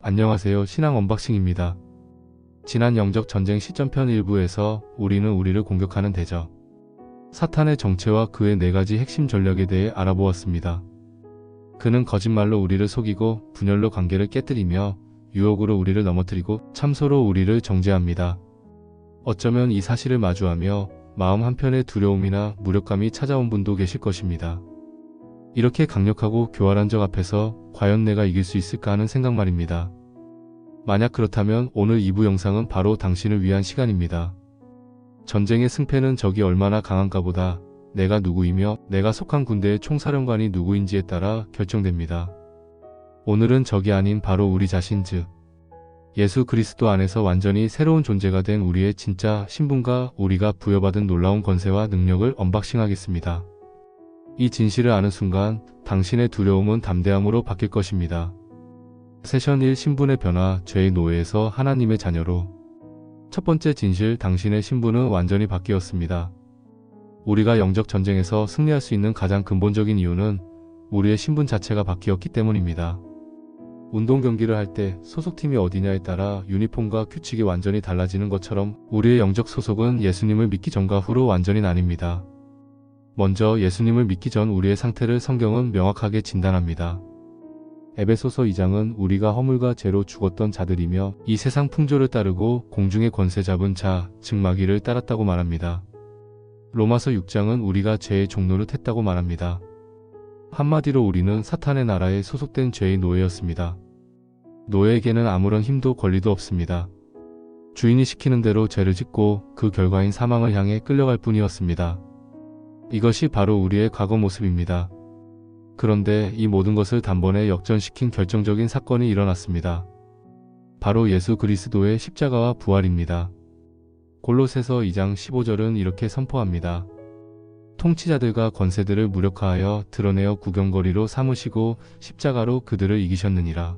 안녕하세요. 신앙 언박싱입니다. 지난 영적 전쟁 시점편 1부에서 우리는 우리를 공격하는 대적 사탄의 정체와 그의 4가지 핵심 전략에 대해 알아보았습니다. 그는 거짓말로 우리를 속이고 분열로 관계를 깨뜨리며 유혹으로 우리를 넘어뜨리고 참소로 우리를 정죄합니다. 어쩌면 이 사실을 마주하며 마음 한편에 두려움이나 무력감이 찾아온 분도 계실 것입니다. 이렇게 강력하고 교활한 적 앞에서 과연 내가 이길 수 있을까 하는 생각 말입니다. 만약 그렇다면 오늘 2부 영상은 바로 당신을 위한 시간입니다. 전쟁의 승패는 적이 얼마나 강한가 보다 내가 누구이며 내가 속한 군대의 총사령관이 누구인지에 따라 결정됩니다. 오늘은 적이 아닌 바로 우리 자신 즉 예수 그리스도 안에서 완전히 새로운 존재가 된 우리의 진짜 신분과 우리가 부여받은 놀라운 권세와 능력을 언박싱하겠습니다. 이 진실을 아는 순간 당신의 두려움은 담대함으로 바뀔 것입니다. 세션 1 신분의 변화, 죄의 노예에서 하나님의 자녀로. 첫 번째 진실, 당신의 신분은 완전히 바뀌었습니다. 우리가 영적 전쟁에서 승리할 수 있는 가장 근본적인 이유는 우리의 신분 자체가 바뀌었기 때문입니다. 운동 경기를 할 때 소속팀이 어디냐에 따라 유니폼과 규칙이 완전히 달라지는 것처럼 우리의 영적 소속은 예수님을 믿기 전과 후로 완전히 나뉩니다. 먼저 예수님을 믿기 전 우리의 상태를 성경은 명확하게 진단합니다. 에베소서 2장은 우리가 허물과 죄로 죽었던 자들이며 이 세상 풍조를 따르고 공중의 권세 잡은 자, 즉 마귀를 따랐다고 말합니다. 로마서 6장은 우리가 죄의 종노릇 했다고 말합니다. 한마디로 우리는 사탄의 나라에 소속된 죄의 노예였습니다. 노예에게는 아무런 힘도 권리도 없습니다. 주인이 시키는 대로 죄를 짓고 그 결과인 사망을 향해 끌려갈 뿐이었습니다. 이것이 바로 우리의 과거 모습입니다. 그런데 이 모든 것을 단번에 역전시킨 결정적인 사건이 일어났습니다. 바로 예수 그리스도의 십자가와 부활입니다. 골로새서 2장 15절은 이렇게 선포합니다. 통치자들과 권세들을 무력화하여 드러내어 구경거리로 삼으시고 십자가로 그들을 이기셨느니라.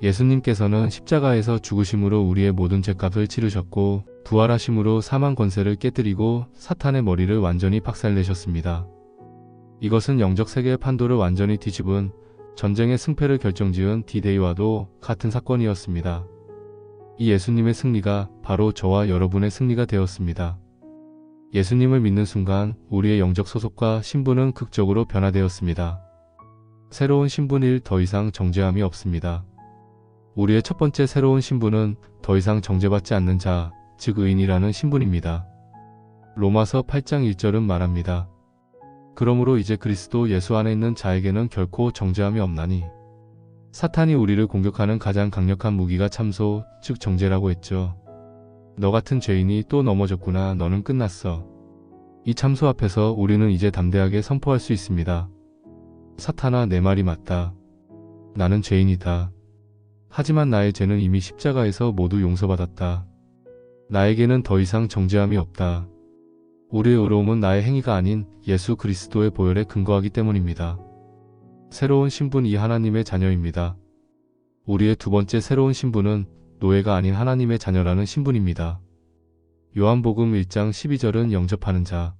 예수님께서는 십자가에서 죽으심으로 우리의 모든 죄값을 치르셨고 부활하심으로 사망 권세를 깨뜨리고 사탄의 머리를 완전히 박살내셨습니다. 이것은 영적 세계의 판도를 완전히 뒤집은 전쟁의 승패를 결정지은 D-Day와도 같은 사건이었습니다. 이 예수님의 승리가 바로 저와 여러분의 승리가 되었습니다. 예수님을 믿는 순간 우리의 영적 소속과 신분은 극적으로 변화되었습니다. 새로운 신분 1, 더 이상 정죄함이 없습니다. 우리의 첫 번째 새로운 신분은 더 이상 정죄받지 않는 자, 즉 의인이라는 신분입니다. 로마서 8장 1절은 말합니다. 그러므로 이제 그리스도 예수 안에 있는 자에게는 결코 정죄함이 없나니. 사탄이 우리를 공격하는 가장 강력한 무기가 참소, 즉 정죄라고 했죠. 너 같은 죄인이 또 넘어졌구나. 너는 끝났어. 이 참소 앞에서 우리는 이제 담대하게 선포할 수 있습니다. 사탄아, 내 말이 맞다. 나는 죄인이다. 하지만 나의 죄는 이미 십자가에서 모두 용서받았다. 나에게는 더 이상 정죄함이 없다. 우리의 의로움은 나의 행위가 아닌 예수 그리스도의 보혈에 근거하기 때문입니다. 새로운 신분 2, 하나님의 자녀입니다. 우리의 두 번째 새로운 신분은 노예가 아닌 하나님의 자녀라는 신분입니다. 요한복음 1장 12절은 영접하는 자,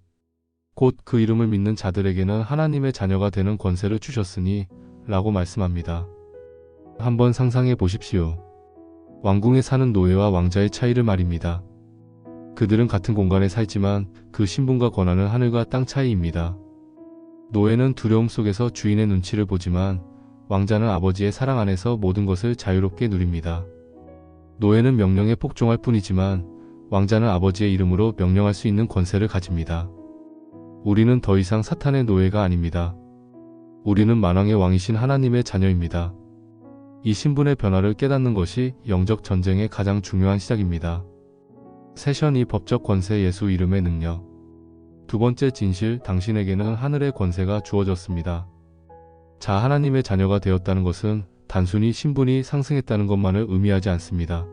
곧 그 이름을 믿는 자들에게는 하나님의 자녀가 되는 권세를 주셨으니 라고 말씀합니다. 한번 상상해 보십시오. 왕궁에 사는 노예와 왕자의 차이를 말입니다. 그들은 같은 공간에 살지만 그 신분과 권한은 하늘과 땅 차이입니다. 노예는 두려움 속에서 주인의 눈치를 보지만 왕자는 아버지의 사랑 안에서 모든 것을 자유롭게 누립니다. 노예는 명령에 복종할 뿐이지만 왕자는 아버지의 이름으로 명령할 수 있는 권세를 가집니다. 우리는 더 이상 사탄의 노예가 아닙니다. 우리는 만왕의 왕이신 하나님의 자녀입니다. 이 신분의 변화를 깨닫는 것이 영적 전쟁의 가장 중요한 시작입니다. 세션 2, 법적 권세, 예수 이름의 능력. 두 번째 진실, 당신에게는 하늘의 권세가 주어졌습니다. 자, 하나님의 자녀가 되었다는 것은 단순히 신분이 상승했다는 것만을 의미하지 않습니다.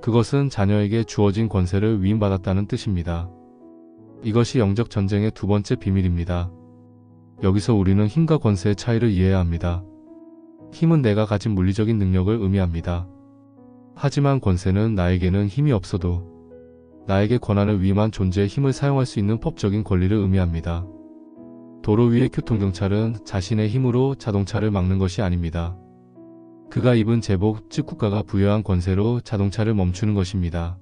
그것은 자녀에게 주어진 권세를 위임받았다는 뜻입니다. 이것이 영적 전쟁의 두 번째 비밀입니다. 여기서 우리는 힘과 권세의 차이를 이해해야 합니다. 힘은 내가 가진 물리적인 능력을 의미합니다. 하지만 권세는 나에게는 힘이 없어도 나에게 권한을 위임한 존재의 힘을 사용할 수 있는 법적인 권리를 의미합니다. 도로 위의 교통경찰은 자신의 힘으로 자동차를 막는 것이 아닙니다. 그가 입은 제복, 즉 국가가 부여한 권세로 자동차를 멈추는 것입니다.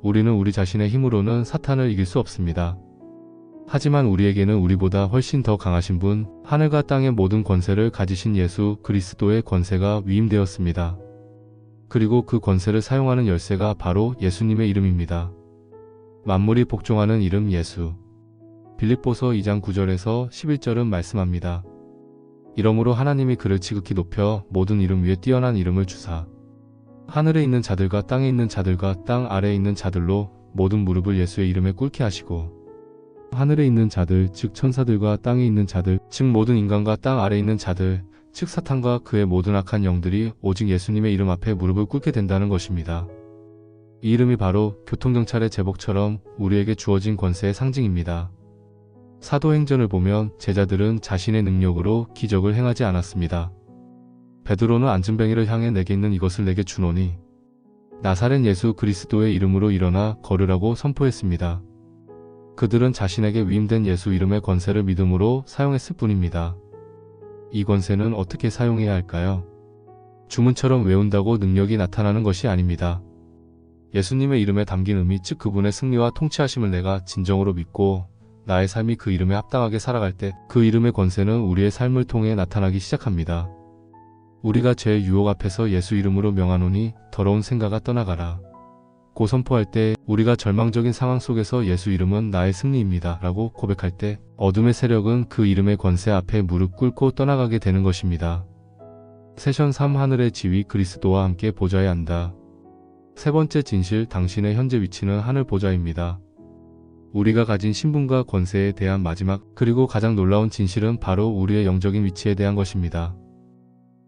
우리는 우리 자신의 힘으로는 사탄을 이길 수 없습니다. 하지만 우리에게는 우리보다 훨씬 더 강하신 분, 하늘과 땅의 모든 권세를 가지신 예수 그리스도의 권세가 위임되었습니다. 그리고 그 권세를 사용하는 열쇠가 바로 예수님의 이름입니다. 만물이 복종하는 이름 예수. 빌립보서 2장 9절에서 11절은 말씀합니다. 이러므로 하나님이 그를 지극히 높여 모든 이름 위에 뛰어난 이름을 주사 하늘에 있는 자들과 땅에 있는 자들과 땅 아래에 있는 자들로 모든 무릎을 예수의 이름에 꿇게 하시고 하늘에 있는 자들 즉 천사들과 땅에 있는 자들 즉 모든 인간과 땅 아래에 있는 자들 즉 사탄과 그의 모든 악한 영들이 오직 예수님의 이름 앞에 무릎을 꿇게 된다는 것입니다. 이 이름이 바로 교통경찰의 제복처럼 우리에게 주어진 권세의 상징입니다. 사도행전을 보면 제자들은 자신의 능력으로 기적을 행하지 않았습니다. 베드로는 안진뱅이를 향해 내게 있는 이것을 내게 주노니 나사렛 예수 그리스도의 이름으로 일어나 걸으라고 선포했습니다. 그들은 자신에게 위임된 예수 이름의 권세를 믿음으로 사용했을 뿐입니다. 이 권세는 어떻게 사용해야 할까요? 주문처럼 외운다고 능력이 나타나는 것이 아닙니다. 예수님의 이름에 담긴 의미 즉 그분의 승리와 통치하심을 내가 진정으로 믿고 나의 삶이 그 이름에 합당하게 살아갈 때 그 이름의 권세는 우리의 삶을 통해 나타나기 시작합니다. 우리가 죄의 유혹 앞에서 예수 이름으로 명하노니 더러운 생각아 떠나가라. 고 선포할 때 우리가 절망적인 상황 속에서 예수 이름은 나의 승리입니다 라고 고백할 때 어둠의 세력은 그 이름의 권세 앞에 무릎 꿇고 떠나가게 되는 것입니다. 세션 3 하늘의 지위 그리스도와 함께 보좌에 앉아. 세 번째 진실 당신의 현재 위치는 하늘 보좌입니다. 우리가 가진 신분과 권세에 대한 마지막 그리고 가장 놀라운 진실은 바로 우리의 영적인 위치에 대한 것입니다.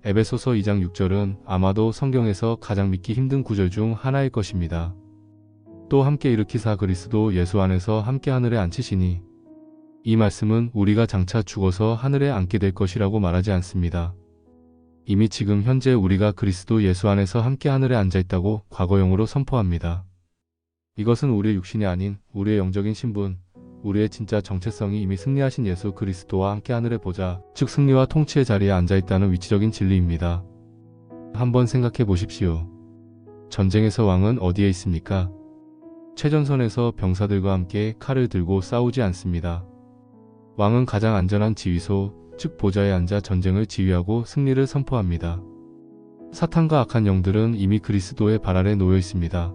에베소서 2장 6절은 아마도 성경에서 가장 믿기 힘든 구절 중 하나일 것입니다. 또 함께 일으키사 그리스도 예수 안에서 함께 하늘에 앉히시니 이 말씀은 우리가 장차 죽어서 하늘에 앉게 될 것이라고 말하지 않습니다. 이미 지금 현재 우리가 그리스도 예수 안에서 함께 하늘에 앉아있다고 과거형으로 선포합니다. 이것은 우리의 육신이 아닌 우리의 영적인 신분, 우리의 진짜 정체성이 이미 승리하신 예수 그리스도와 함께 하늘에 보좌, 즉 승리와 통치의 자리에 앉아있다는 위치적인 진리입니다. 한번 생각해 보십시오. 전쟁에서 왕은 어디에 있습니까? 최전선에서 병사들과 함께 칼을 들고 싸우지 않습니다. 왕은 가장 안전한 지휘소, 즉 보좌에 앉아 전쟁을 지휘하고 승리를 선포합니다. 사탄과 악한 영들은 이미 그리스도의 발 아래 놓여 있습니다.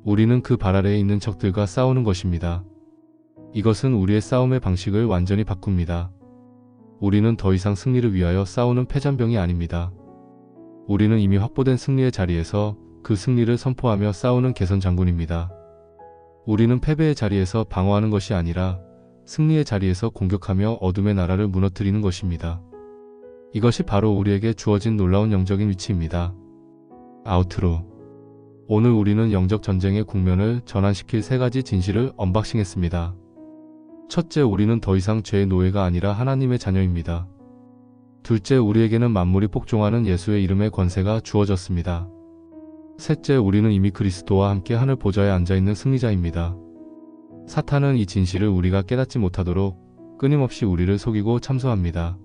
우리는 그 발 아래에 있는 적들과 싸우는 것입니다. 이것은 우리의 싸움의 방식을 완전히 바꿉니다. 우리는 더 이상 승리를 위하여 싸우는 패잔병이 아닙니다. 우리는 이미 확보된 승리의 자리에서 그 승리를 선포하며 싸우는 개선 장군입니다. 우리는 패배의 자리에서 방어하는 것이 아니라 승리의 자리에서 공격하며 어둠의 나라를 무너뜨리는 것입니다. 이것이 바로 우리에게 주어진 놀라운 영적인 위치입니다. 아우트로. 오늘 우리는 영적 전쟁의 국면을 전환시킬 세 가지 진실을 언박싱했습니다. 첫째, 우리는 더 이상 죄의 노예가 아니라 하나님의 자녀입니다. 둘째, 우리에게는 만물이 복종하는 예수의 이름의 권세가 주어졌습니다. 셋째, 우리는 이미 그리스도와 함께 하늘 보좌에 앉아있는 승리자입니다. 사탄은 이 진실을 우리가 깨닫지 못하도록 끊임없이 우리를 속이고 참소합니다.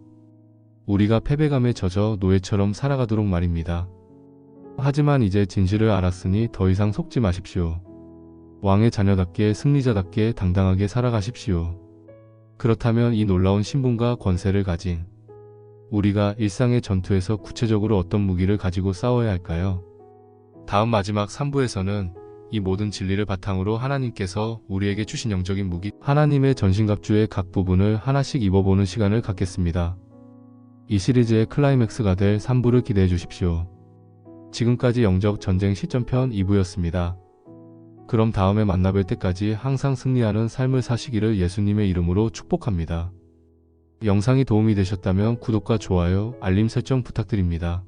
우리가 패배감에 젖어 노예처럼 살아가도록 말입니다. 하지만 이제 진실을 알았으니 더 이상 속지 마십시오. 왕의 자녀답게 승리자답게 당당하게 살아가십시오. 그렇다면 이 놀라운 신분과 권세를 가진 우리가 일상의 전투에서 구체적으로 어떤 무기를 가지고 싸워야 할까요? 다음 마지막 3부에서는 이 모든 진리를 바탕으로 하나님께서 우리에게 주신 영적인 무기, 하나님의 전신갑주의 각 부분을 하나씩 입어보는 시간을 갖겠습니다. 이 시리즈의 클라이맥스가 될 3부를 기대해 주십시오. 지금까지 영적 전쟁 시점편 2부였습니다. 그럼 다음에 만나뵐 때까지 항상 승리하는 삶을 사시기를 예수님의 이름으로 축복합니다. 영상이 도움이 되셨다면 구독과 좋아요, 알림 설정 부탁드립니다.